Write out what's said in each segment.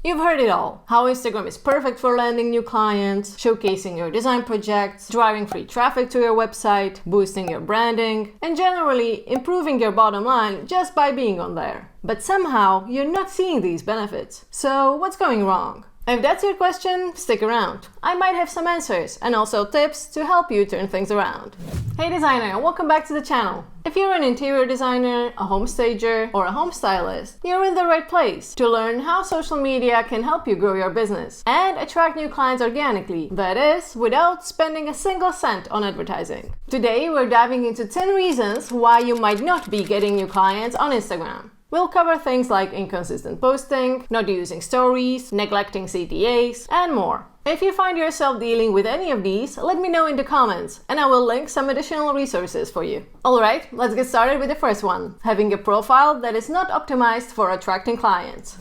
You've heard it all. How Instagram is perfect for landing new clients, showcasing your design projects, driving free traffic to your website, boosting your branding, and generally improving your bottom line just by being on there. But somehow you're not seeing these benefits. So what's going wrong? If that's your question, stick around. I might have some answers and also tips to help you turn things around. Hey designer, and welcome back to the channel. If you're an interior designer, a home stager, or a home stylist, you're in the right place to learn how social media can help you grow your business and attract new clients organically, that is, without spending a single cent on advertising. Today, we're diving into 10 reasons why you might not be getting new clients on Instagram. We'll cover things like inconsistent posting, not using stories, neglecting CTAs, and more. If you find yourself dealing with any of these, let me know in the comments, and I will link some additional resources for you. Alright, let's get started with the first one: having a profile that is not optimized for attracting clients.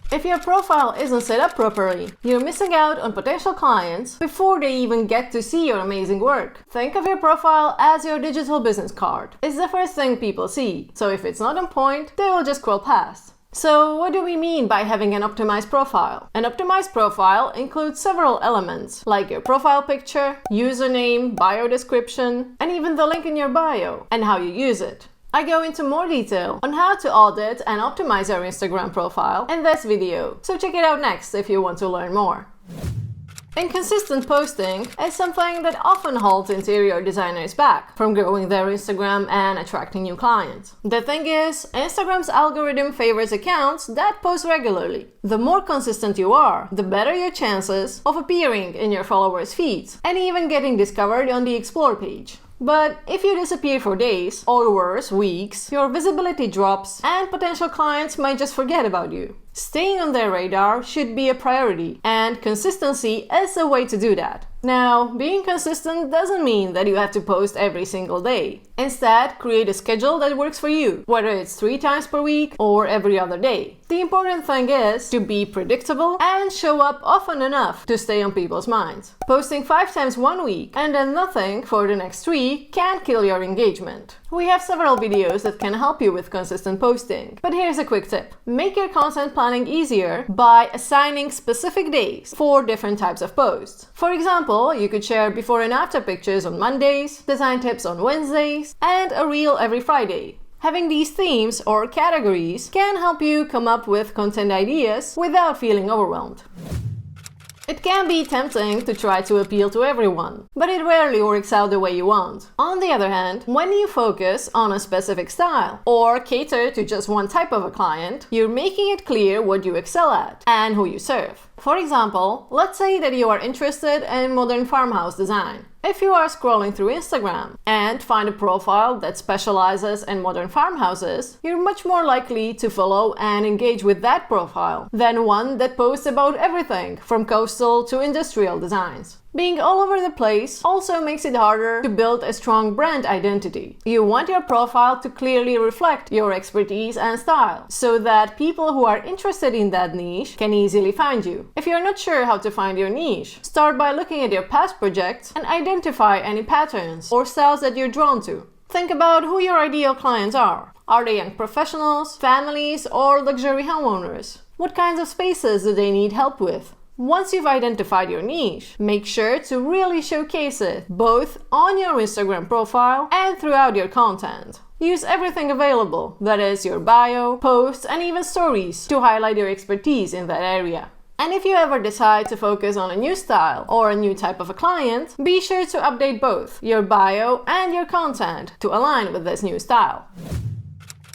If your profile isn't set up properly, you're missing out on potential clients before they even get to see your amazing work. Think of your profile as your digital business card. It's the first thing people see, so if it's not on point, they will just scroll past. So what do we mean by having an optimized profile? An optimized profile includes several elements, like your profile picture, username, bio description, and even the link in your bio, and how you use it. I go into more detail on how to audit and optimize your Instagram profile in this video, so check it out next if you want to learn more. Inconsistent posting is something that often holds interior designers back from growing their Instagram and attracting new clients. The thing is, Instagram's algorithm favors accounts that post regularly. The more consistent you are, the better your chances of appearing in your followers' feeds and even getting discovered on the Explore page. But if you disappear for days, or worse, weeks, your visibility drops and potential clients might just forget about you. Staying on their radar should be a priority, and consistency is a way to do that. Now, being consistent doesn't mean that you have to post every single day. Instead, create a schedule that works for you, whether it's 3 times per week or every other day. The important thing is to be predictable and show up often enough to stay on people's minds. Posting 5 times one week and then nothing for the next 3 can kill your engagement. We have several videos that can help you with consistent posting, but here's a quick tip. Make your content planning easier by assigning specific days for different types of posts. For example, you could share before and after pictures on Mondays, design tips on Wednesdays, and a reel every Friday. Having these themes or categories can help you come up with content ideas without feeling overwhelmed. It can be tempting to try to appeal to everyone, but it rarely works out the way you want. On the other hand, when you focus on a specific style or cater to just one type of a client, you're making it clear what you excel at and who you serve. For example, let's say that you are interested in modern farmhouse design. If you are scrolling through Instagram and find a profile that specializes in modern farmhouses, you're much more likely to follow and engage with that profile than one that posts about everything from coastal to industrial designs. Being all over the place also makes it harder to build a strong brand identity. You want your profile to clearly reflect your expertise and style, so that people who are interested in that niche can easily find you. If you're not sure how to find your niche, start by looking at your past projects and identify any patterns or styles that you're drawn to. Think about who your ideal clients are. Are they young professionals, families, or luxury homeowners? What kinds of spaces do they need help with? Once you've identified your niche, make sure to really showcase it, both on your Instagram profile and throughout your content. Use everything available, that is your bio, posts, and even stories, to highlight your expertise in that area. And if you ever decide to focus on a new style or a new type of a client, be sure to update both your bio and your content to align with this new style.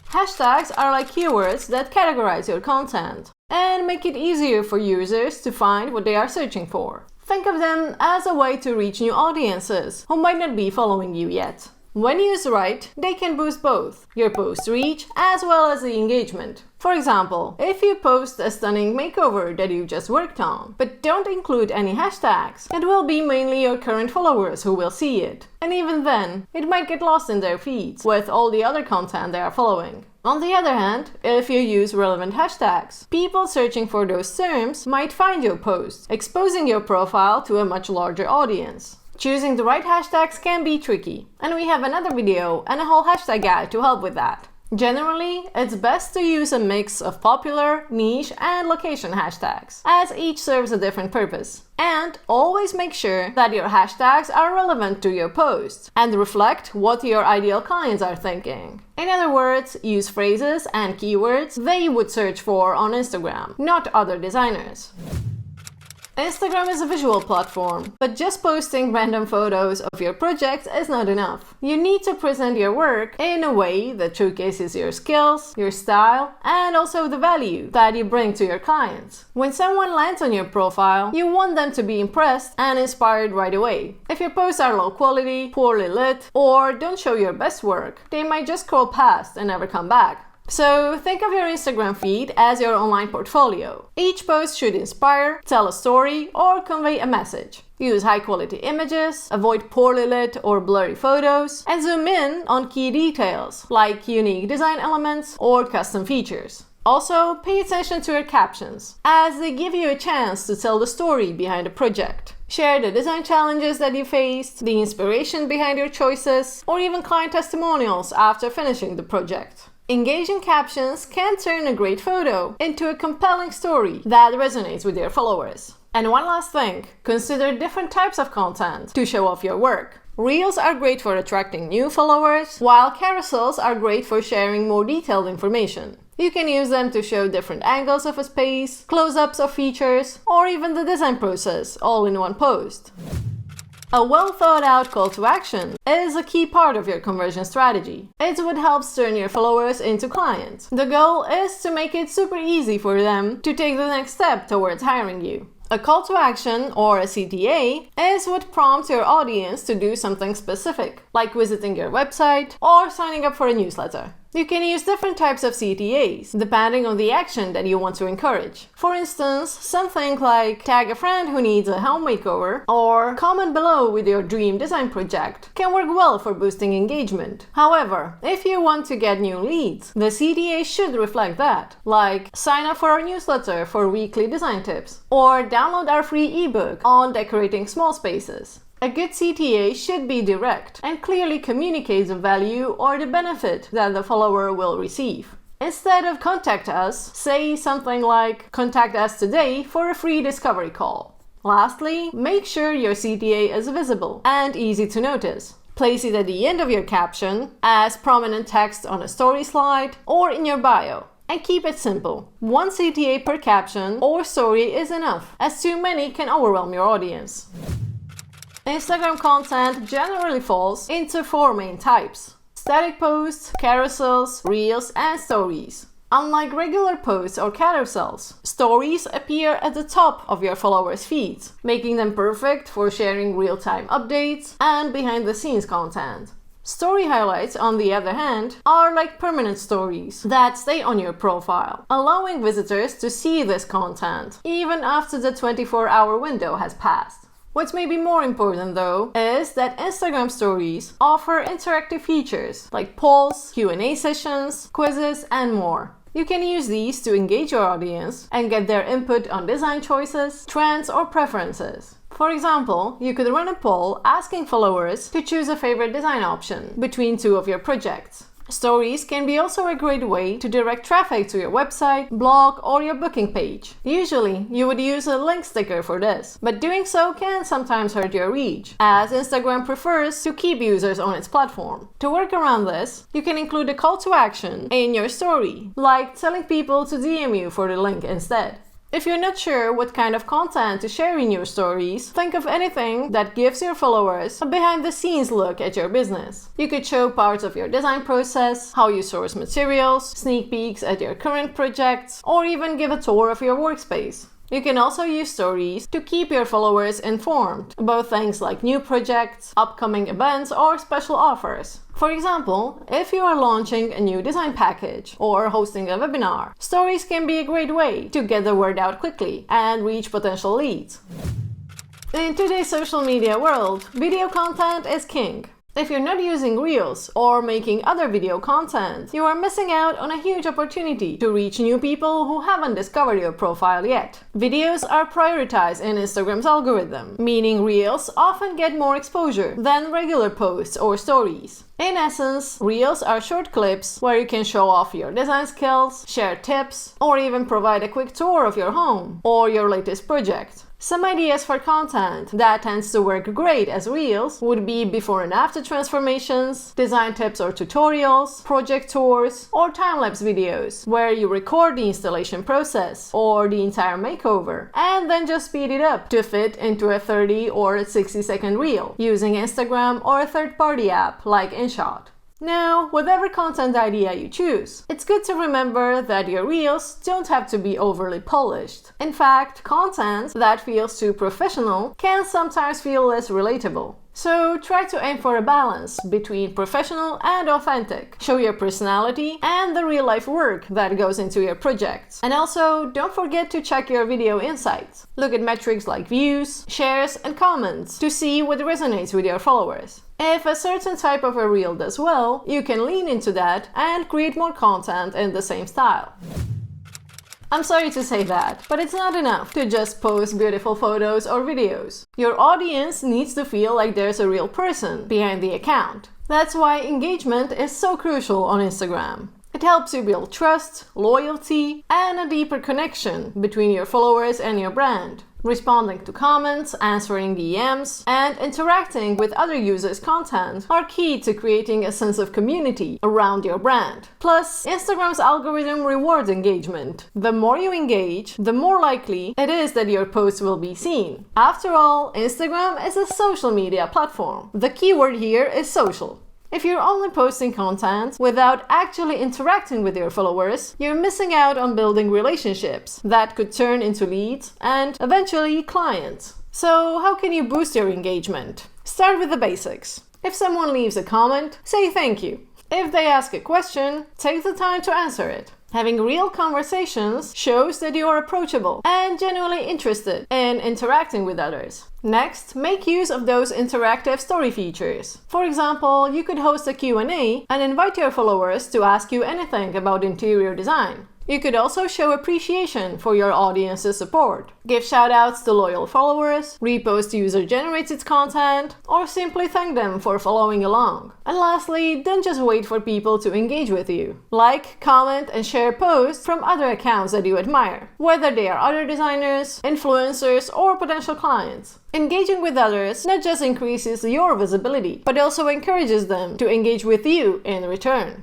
Hashtags are like keywords that categorize your content and make it easier for users to find what they are searching for. Think of them as a way to reach new audiences who might not be following you yet. When used right, they can boost both your post reach as well as the engagement. For example, if you post a stunning makeover that you just worked on, but don't include any hashtags, it will be mainly your current followers who will see it. And even then, it might get lost in their feeds with all the other content they are following. On the other hand, if you use relevant hashtags, people searching for those terms might find your post, exposing your profile to a much larger audience. Choosing the right hashtags can be tricky, and we have another video and a whole hashtag guide to help with that. Generally, it's best to use a mix of popular, niche, and location hashtags, as each serves a different purpose. And always make sure that your hashtags are relevant to your post and reflect what your ideal clients are thinking. In other words, use phrases and keywords they would search for on Instagram, not other designers. Instagram is a visual platform, but just posting random photos of your projects is not enough. You need to present your work in a way that showcases your skills, your style, and also the value that you bring to your clients. When someone lands on your profile, you want them to be impressed and inspired right away. If your posts are low quality, poorly lit, or don't show your best work, they might just scroll past and never come back. So think of your Instagram feed as your online portfolio. Each post should inspire, tell a story, or convey a message. Use high-quality images, avoid poorly lit or blurry photos, and zoom in on key details like unique design elements or custom features. Also, pay attention to your captions, as they give you a chance to tell the story behind a project. Share the design challenges that you faced, the inspiration behind your choices, or even client testimonials after finishing the project. Engaging captions can turn a great photo into a compelling story that resonates with your followers. And one last thing, consider different types of content to show off your work. Reels are great for attracting new followers, while carousels are great for sharing more detailed information. You can use them to show different angles of a space, close-ups of features, or even the design process all in one post. A well-thought-out call to action is a key part of your conversion strategy. It's what helps turn your followers into clients. The goal is to make it super easy for them to take the next step towards hiring you. A call to action, or a CTA, is what prompts your audience to do something specific, like visiting your website or signing up for a newsletter. You can use different types of CTAs, depending on the action that you want to encourage. For instance, something like tag a friend who needs a home makeover or comment below with your dream design project can work well for boosting engagement. However, if you want to get new leads, the CTA should reflect that, like sign up for our newsletter for weekly design tips or download our free ebook on decorating small spaces. A good CTA should be direct and clearly communicates the value or the benefit that the follower will receive. Instead of contact us, say something like contact us today for a free discovery call. Lastly, make sure your CTA is visible and easy to notice. Place it at the end of your caption, as prominent text on a story slide, or in your bio. And keep it simple. One CTA per caption or story is enough, as too many can overwhelm your audience. Instagram content generally falls into four main types: static posts, carousels, reels, and stories. Unlike regular posts or carousels, stories appear at the top of your followers' feeds, making them perfect for sharing real-time updates and behind-the-scenes content. Story highlights, on the other hand, are like permanent stories that stay on your profile, allowing visitors to see this content even after the 24-hour window has passed. What's maybe more important though is that Instagram stories offer interactive features like polls, Q&A sessions, quizzes, and more. You can use these to engage your audience and get their input on design choices, trends, or preferences. For example, you could run a poll asking followers to choose a favorite design option between two of your projects. Stories can be also a great way to direct traffic to your website, blog, or your booking page. Usually, you would use a link sticker for this, but doing so can sometimes hurt your reach, as Instagram prefers to keep users on its platform. To work around this, you can include a call to action in your story, like telling people to DM you for the link instead. If you're not sure what kind of content to share in your stories, think of anything that gives your followers a behind-the-scenes look at your business. You could show parts of your design process, how you source materials, sneak peeks at your current projects, or even give a tour of your workspace. You can also use stories to keep your followers informed about things like new projects, upcoming events, or special offers. For example, if you are launching a new design package or hosting a webinar, stories can be a great way to get the word out quickly and reach potential leads. In today's social media world, video content is king. If you're not using Reels or making other video content, you are missing out on a huge opportunity to reach new people who haven't discovered your profile yet. Videos are prioritized in Instagram's algorithm, meaning Reels often get more exposure than regular posts or stories. In essence, Reels are short clips where you can show off your design skills, share tips, or even provide a quick tour of your home or your latest project. Some ideas for content that tends to work great as Reels would be before and after transformations, design tips or tutorials, project tours, or time-lapse videos where you record the installation process or the entire makeover and then just speed it up to fit into a 30 or 60-second reel using Instagram or a third-party app like InShot. Now, whatever content idea you choose, it's good to remember that your reels don't have to be overly polished. In fact, content that feels too professional can sometimes feel less relatable. So try to aim for a balance between professional and authentic. Show your personality and the real-life work that goes into your projects. And also, don't forget to check your video insights. Look at metrics like views, shares, and comments to see what resonates with your followers. If a certain type of a reel does well, you can lean into that and create more content in the same style. I'm sorry to say that, but it's not enough to just post beautiful photos or videos. Your audience needs to feel like there's a real person behind the account. That's why engagement is so crucial on Instagram. It helps you build trust, loyalty, and a deeper connection between your followers and your brand. Responding to comments, answering DMs, and interacting with other users' content are key to creating a sense of community around your brand. Plus, Instagram's algorithm rewards engagement. The more you engage, the more likely it is that your post will be seen. After all, Instagram is a social media platform. The keyword here is social. If you're only posting content without actually interacting with your followers, you're missing out on building relationships that could turn into leads and eventually clients. So how can you boost your engagement? Start with the basics. If someone leaves a comment, say thank you. If they ask a question, take the time to answer it. Having real conversations shows that you are approachable and genuinely interested in interacting with others. Next, make use of those interactive story features. For example, you could host a Q&A and invite your followers to ask you anything about interior design. You could also show appreciation for your audience's support. Give shoutouts to loyal followers, repost user-generated content, or simply thank them for following along. And lastly, don't just wait for people to engage with you. Like, comment, and share posts from other accounts that you admire, whether they are other designers, influencers, or potential clients. Engaging with others not just increases your visibility, but also encourages them to engage with you in return.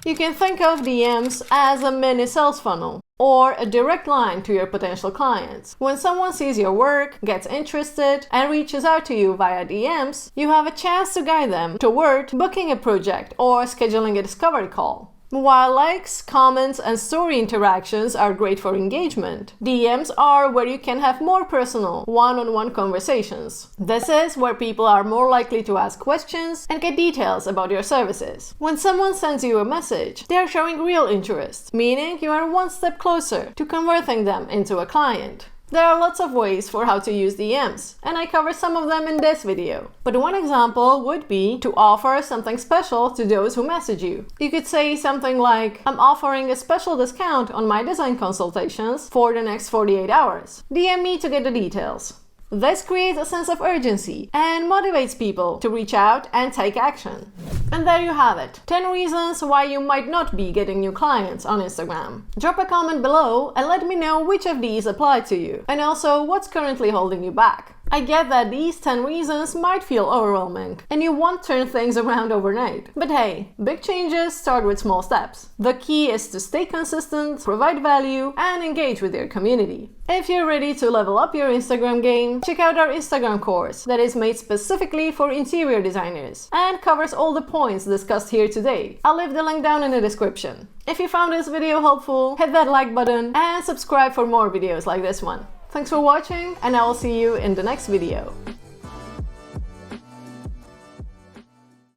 You can think of DMs as a mini sales funnel or a direct line to your potential clients. When someone sees your work, gets interested, and reaches out to you via DMs, you have a chance to guide them toward booking a project or scheduling a discovery call. While likes, comments, and story interactions are great for engagement, DMs are where you can have more personal, one-on-one conversations. This is where people are more likely to ask questions and get details about your services. When someone sends you a message, they are showing real interest, meaning you are one step closer to converting them into a client. There are lots of ways for how to use DMs, and I cover some of them in this video. But one example would be to offer something special to those who message you. You could say something like, I'm offering a special discount on my design consultations for the next 48 hours. DM me to get the details. This creates a sense of urgency and motivates people to reach out and take action. And there you have it, 10 reasons why you might not be getting new clients on Instagram. Drop a comment below and let me know which of these apply to you, and also what's currently holding you back. I get that these 10 reasons might feel overwhelming, and you won't turn things around overnight. But hey, big changes start with small steps. The key is to stay consistent, provide value, and engage with your community. If you're ready to level up your Instagram game, check out our Instagram course that is made specifically for interior designers and covers all the points discussed here today. I'll leave the link down in the description. If you found this video helpful, hit that like button and subscribe for more videos like this one. Thanks for watching, and I will see you in the next video.